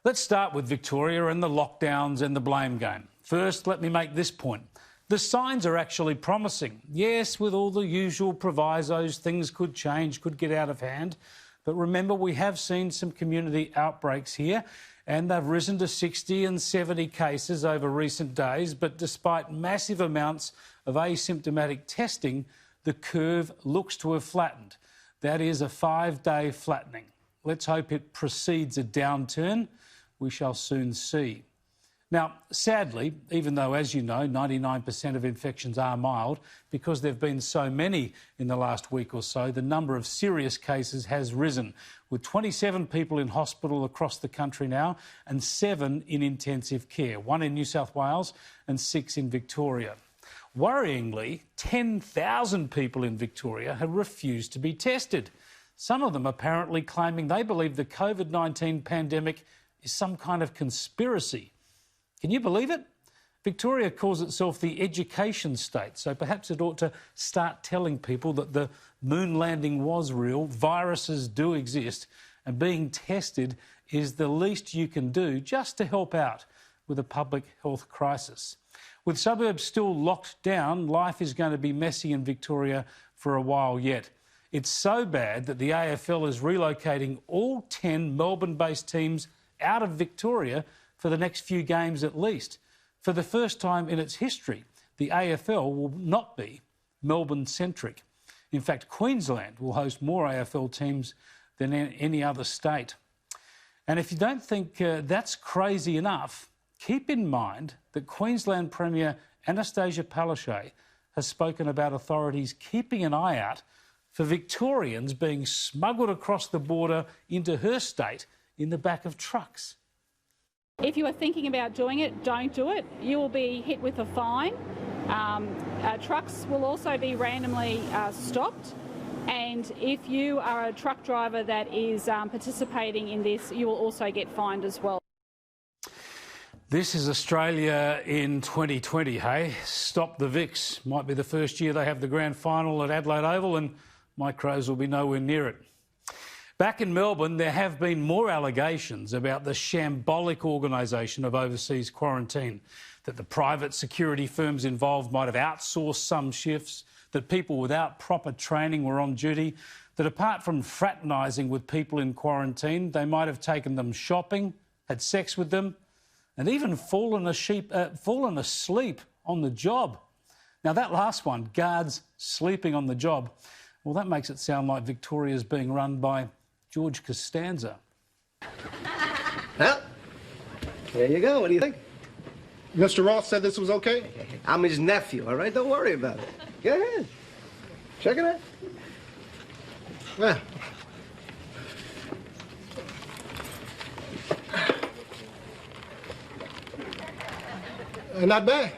Let's start with Victoria and the lockdowns and the blame game. First, let me make this point. The signs are actually promising. Yes, with all the usual provisos, things could change, could get out of hand. But remember, we have seen some community outbreaks here, and they've risen to 60 and 70 cases over recent days. But despite massive amounts of asymptomatic testing, the curve looks to have flattened. That is a 5-day flattening. Let's hope it precedes a downturn. We shall soon see. Now, sadly, even though, as you know, 99% of infections are mild, because there have been so many in the last week or so, the number of serious cases has risen, with 27 people in hospital across the country now and 7 in intensive care, 1 in New South Wales and 6 in Victoria. Worryingly, 10,000 people in Victoria have refused to be tested. Some of them apparently claiming they believe the COVID-19 pandemic is some kind of conspiracy. Can you believe it? Victoria calls itself the education state, so perhaps it ought to start telling people that the moon landing was real, viruses do exist, and being tested is the least you can do just to help out with a public health crisis. With suburbs still locked down, life is going to be messy in Victoria for a while yet. It's so bad that the AFL is relocating all 10 Melbourne-based teams out of Victoria for the next few games at least. For the first time in its history, the AFL will not be Melbourne-centric. In fact, Queensland will host more AFL teams than any other state. And if you don't think that's crazy enough, keep in mind that Queensland Premier Anastasia Palaszczuk has spoken about authorities keeping an eye out for Victorians being smuggled across the border into her state in the back of trucks. If you are thinking about doing it, don't do it. You will be hit with a fine. Trucks will also be randomly stopped. And if you are a truck driver that is participating in this, you will also get fined as well. This is Australia in 2020, hey? Stop the Vics. Might be the first year they have the grand final at Adelaide Oval, and my Crows will be nowhere near it. Back in Melbourne, there have been more allegations about the shambolic organisation of overseas quarantine, that the private security firms involved might have outsourced some shifts, that people without proper training were on duty, that apart from fraternising with people in quarantine, they might have taken them shopping, had sex with them, and even fallen asleep on the job. Now, that last one, guards sleeping on the job, well, that makes it sound like Victoria's being run by George Costanza. Well, there you go. What do you think? Mr. Ross said this was okay? I'm his nephew, all right? Don't worry about it. Go ahead. Check it out. Yeah. Not bad.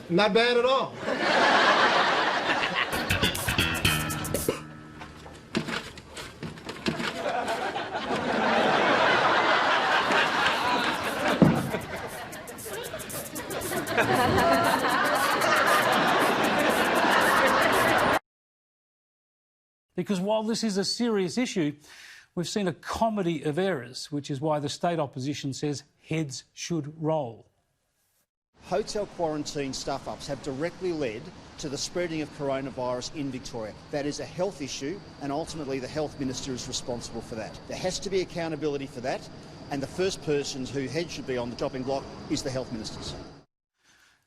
Not bad at all. Because while this is a serious issue, we've seen a comedy of errors, which is why the state opposition says heads should roll. Hotel quarantine stuff-ups have directly led to the spreading of coronavirus in Victoria. That is a health issue, and ultimately the health minister is responsible for that. There has to be accountability for that, and the first person whose head should be on the chopping block is the health minister's.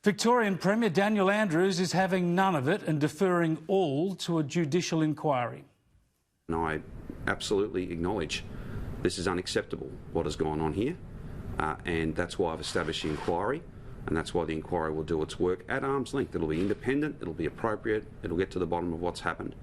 Victorian Premier Daniel Andrews is having none of it and deferring all to a judicial inquiry. And I absolutely acknowledge this is unacceptable, what has gone on here, and that's why I've established the inquiry, and that's why the inquiry will do its work at arm's length. It'll be independent, it'll be appropriate, it'll get to the bottom of what's happened.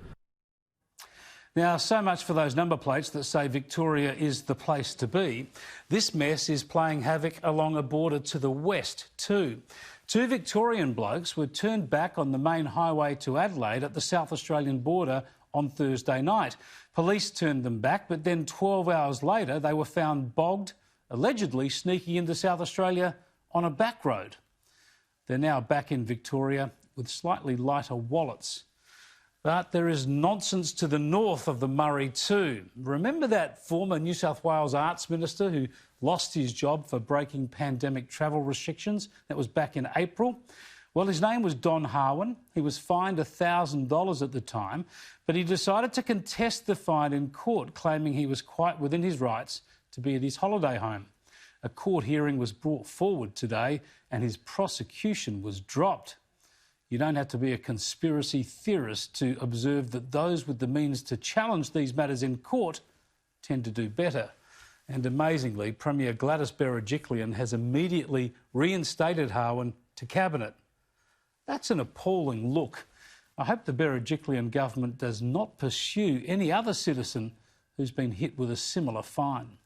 Now, so much for those number plates that say Victoria is the place to be. This mess is playing havoc along a border to the west too. 2 Victorian blokes were turned back on the main highway to Adelaide at the South Australian border on Thursday night. Police turned them back, but then 12 hours later they were found bogged, allegedly sneaking into South Australia on a back road. They're now back in Victoria with slightly lighter wallets. But there is nonsense to the north of the Murray too. Remember that former New South Wales Arts Minister who lost his job for breaking pandemic travel restrictions? That was back in April. Well, his name was Don HARWIN. He was fined $1,000 at the time, but he decided to contest the fine in court, claiming he was quite within his rights to be at his holiday home. A court hearing was brought forward today and his prosecution was dropped. You don't have to be a conspiracy theorist to observe that those with the means to challenge these matters in court tend to do better. And amazingly, Premier Gladys Berejiklian has immediately reinstated HARWIN to Cabinet. That's an appalling look. I hope the Berejiklian government does not pursue any other citizen who's been hit with a similar fine.